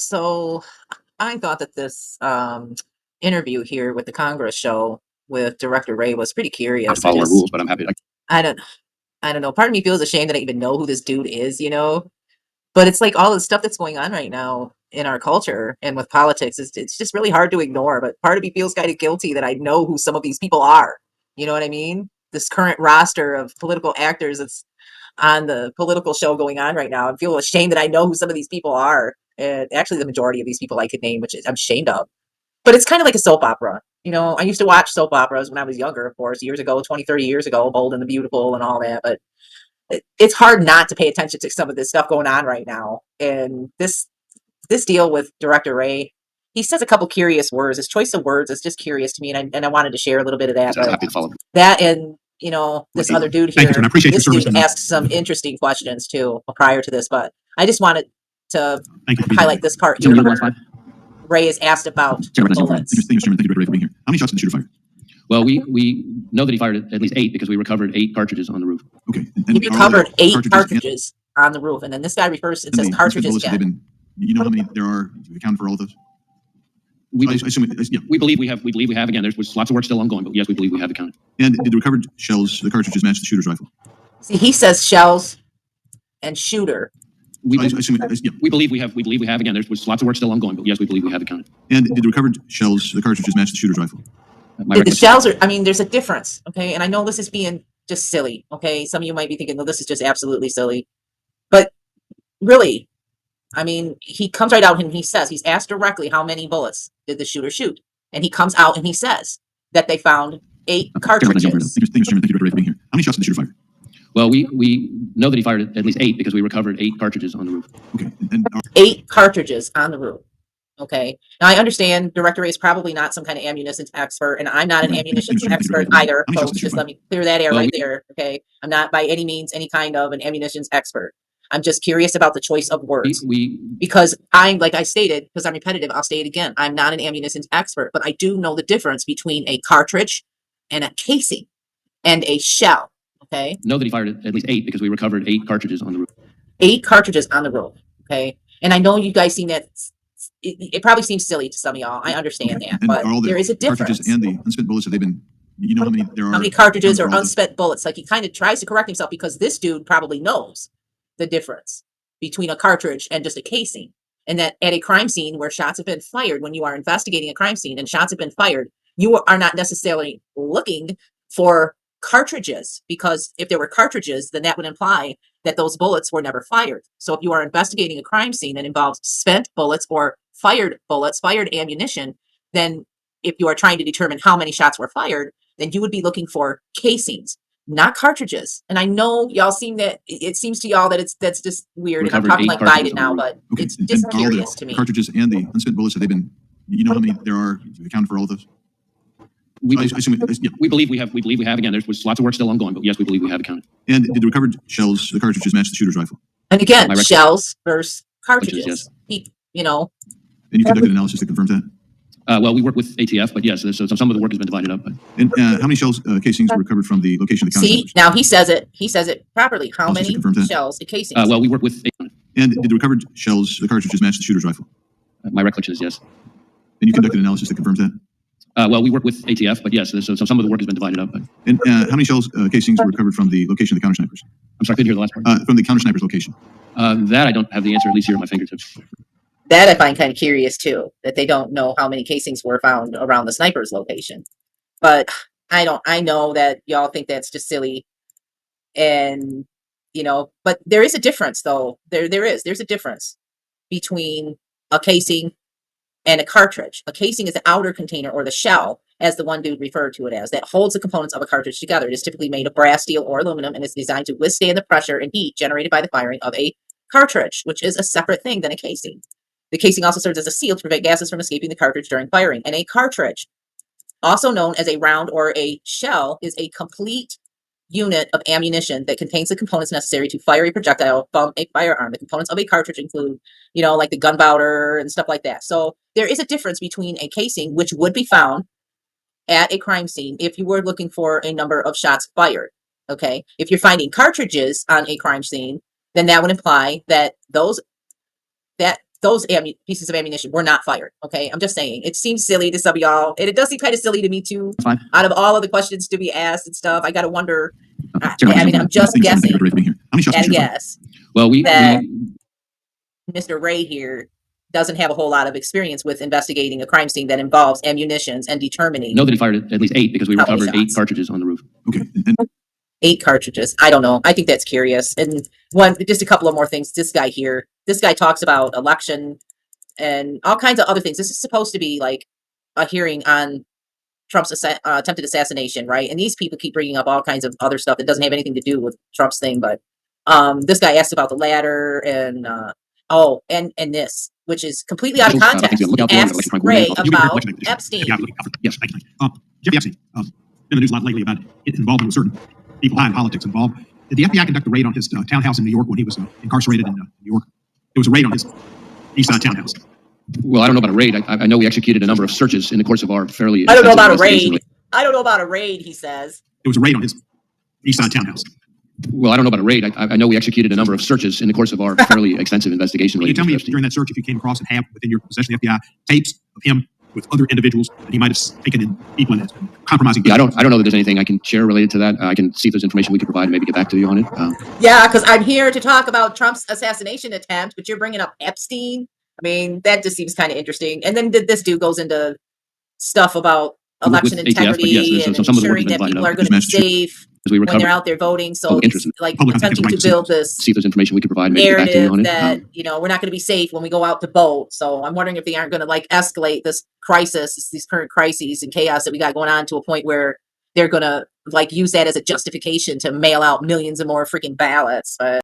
So I thought that this interview here with the Congress show with Director Ray was pretty Have to curious. follow our rules, but I'm happy. I don't, I don't know. Part of me feels ashamed that I even know who this dude is. But it's like all the stuff that's going on right now in our culture and with politics. It's just really hard to ignore. But part of me feels kind of guilty that I know who some of these people are. You know what I mean? This current roster of political actors that's on the political show going on right now. I feel ashamed that I know who some of these people are. And actually, the majority of these people I could name, which I'm ashamed of. But it's kind of like a soap opera. I used to watch soap operas when I was younger, of course, years ago, 20, 30 years ago, Bold and the Beautiful and all that. But it's hard not to pay attention to some of this stuff going on right now. And this deal with Director Ray, he says a couple curious words. His choice of words is just curious to me, and I wanted to share a little bit of that. I'm But happy to follow. that and this other dude Thank you, here, sir. I appreciate your this service. dude asked some interesting questions too prior to this. But I just wanted to Thank you for being highlight here. this part Chairman, here. number one, Ray is asked about Chairman, bullets. Thank you, Chairman. Thank you, Director Ray, for being here. How many shots did the shooter fire? Well, we know that he fired at least 8 because we recovered 8 cartridges on the roof. Okay. And he recovered 8 cartridges on the roof, and then this guy refers. It says cartridges again. You know how many there are? Do you account for all of those? I assume yeah. We believe we have. We believe we have. Again, there's lots of work still ongoing, but yes, we believe we have accounted. And did the recovered shells, the cartridges, match the shooter's rifle? See, he says shells and shooter. We believe we have. We believe we have. Again, there's lots of work still ongoing, but yes, we believe we have accounted. And did the recovered shells, the cartridges, match the shooter's rifle? The shells are. I mean, there's a difference. Okay, and I know this is being just silly. Okay, some of you might be thinking, well, this is just absolutely silly, but really, I mean, he comes right out and he says, he's asked directly how many bullets did the shooter shoot, and he comes out and he says that they found 8 cartridges. Thank you, Chairman. Thank you, Director Ray, for being here. How many shots did the shooter fire? Well, we know that he fired at least 8 because we recovered 8 cartridges on the roof. Okay. And 8 cartridges on the roof. Okay. Now I understand Director Ray is probably not some kind of ammunition expert, and I'm not an ammunition expert either, folks. Just let me clear that air right there. Okay. I'm not by any means any kind of an ammunition expert. I'm just curious about the choice of words. Because like I stated, because I'm repetitive, I'll say it again. I'm not an ammunition expert, but I do know the difference between a cartridge and a casing and a shell. Okay. Know that he fired at least 8 because we recovered 8 cartridges on the roof. 8 cartridges on the roof. Okay. And I know you guys seen that. It probably seems silly to some of y'all. I understand that, but there is a difference. Cartridges and the unspent bullets, have they been? You know how many there are? How many cartridges or unspent bullets? Like, he kind of tries to correct himself because this dude probably knows the difference between a cartridge and just a casing. And that at a crime scene where shots have been fired, when you are investigating a crime scene and shots have been fired, you are not necessarily looking for cartridges, because if there were cartridges, then that would imply that those bullets were never fired. So if you are investigating a crime scene that involves spent bullets or fired bullets, fired ammunition, then if you are trying to determine how many shots were fired, then you would be looking for casings, not cartridges. And I know y'all seem that it seems to y'all that that's just weird, and I'm talking like Biden now, but it's just curious to me. Cartridges and the unspent bullets, have they been? You know how many there are? Do you account for all of those? We believe we have. We believe we have. Again, there's lots of work still ongoing, but yes, we believe we have accounted. And did the recovered shells, the cartridges, match the shooter's rifle? And again, shells versus cartridges. Yes. And you conducted analysis that confirms that? Well, we work with ATF, but yes, so some of the work has been divided up. And how many shells, casings were recovered from the location of the counter? See, now he says it. He says it properly. How many shells, casings? Well, we work with. And did the recovered shells, the cartridges, match the shooter's rifle? My recollection is yes. And you conducted analysis that confirms that? Well, we work with ATF, but yes, so some of the work has been divided up. And how many shells, casings were recovered from the location of the counter snipers? I'm sorry, I couldn't hear the last part. From the counter snipers location. That I don't have the answer, at least here at my fingertips. That I find kind of curious too, that they don't know how many casings were found around the sniper's location. But I know that y'all think that's just silly. And, but there is a difference though. There's a difference between a casing and a cartridge. A casing is the outer container, or the shell, as the one dude referred to it as, that holds the components of a cartridge together. It is typically made of brass, steel, or aluminum, and is designed to withstand the pressure and heat generated by the firing of a cartridge, which is a separate thing than a casing. The casing also serves as a seal to prevent gases from escaping the cartridge during firing. And a cartridge, also known as a round or a shell, is a complete unit of ammunition that contains the components necessary to fire a projectile from a firearm. The components of a cartridge include, like the gunpowder and stuff like that. So there is a difference between a casing, which would be found at a crime scene if you were looking for a number of shots fired. Okay. If you're finding cartridges on a crime scene, then that would imply that those pieces of ammunition were not fired. Okay, I'm just saying it seems silly to some of y'all, and it does seem kind of silly to me too. Fine. Out of all of the questions to be asked and stuff, I got to wonder. Okay. I mean, I'm just guessing How many shots at did a you fire? guess Well, that Mr. Ray here doesn't have a whole lot of experience with investigating a crime scene that involves ammunitions and determining know that he fired at least 8 because we how many recovered 8 shots. cartridges on the roof. Okay. 8 cartridges. I don't know. I think that's curious. And just a couple of more things. This guy here, this guy talks about election and all kinds of other things. This is supposed to be like a hearing on Trump's attempted assassination, right? And these people keep bringing up all kinds of other stuff that doesn't have anything to do with Trump's thing. But this guy asked about the ladder and and this, which is completely out of context. He asks Ray about Epstein. Yes, thank you. Jeffrey Epstein. In the news a lot lately about his involvement with certain people high in politics involved. Did the FBI conduct a raid on his townhouse in New York when he was incarcerated in New York? There was a raid on his east side townhouse. Well, I don't know about a raid. I know we executed a number of searches in the course of our fairly. I don't know about a raid. I don't know about a raid, he says. There was a raid on his east side townhouse. Well, I don't know about a raid. I know we executed a number of searches in the course of our fairly extensive investigation. Can you tell me if during that search if you came across and have within your possession of the FBI tapes of him with other individuals that he might have taken in people and compromising? Yeah, I don't know that there's anything I can share related to that. I can see if there's information we can provide and maybe get back to you on it. Yeah, because I'm here to talk about Trump's assassination attempt, but you're bringing up Epstein. I mean, that just seems kind of interesting. And then this dude goes into stuff about election integrity and ensuring that people are going to be safe when they're out there voting. So he's like attempting to build this see if there's information we can provide and maybe get back to you on it. That we're not going to be safe when we go out to vote. So I'm wondering if they aren't going to like escalate this crisis, these current crises and chaos that we got going on to a point where they're going to like use that as a justification to mail out millions of more freaking ballots.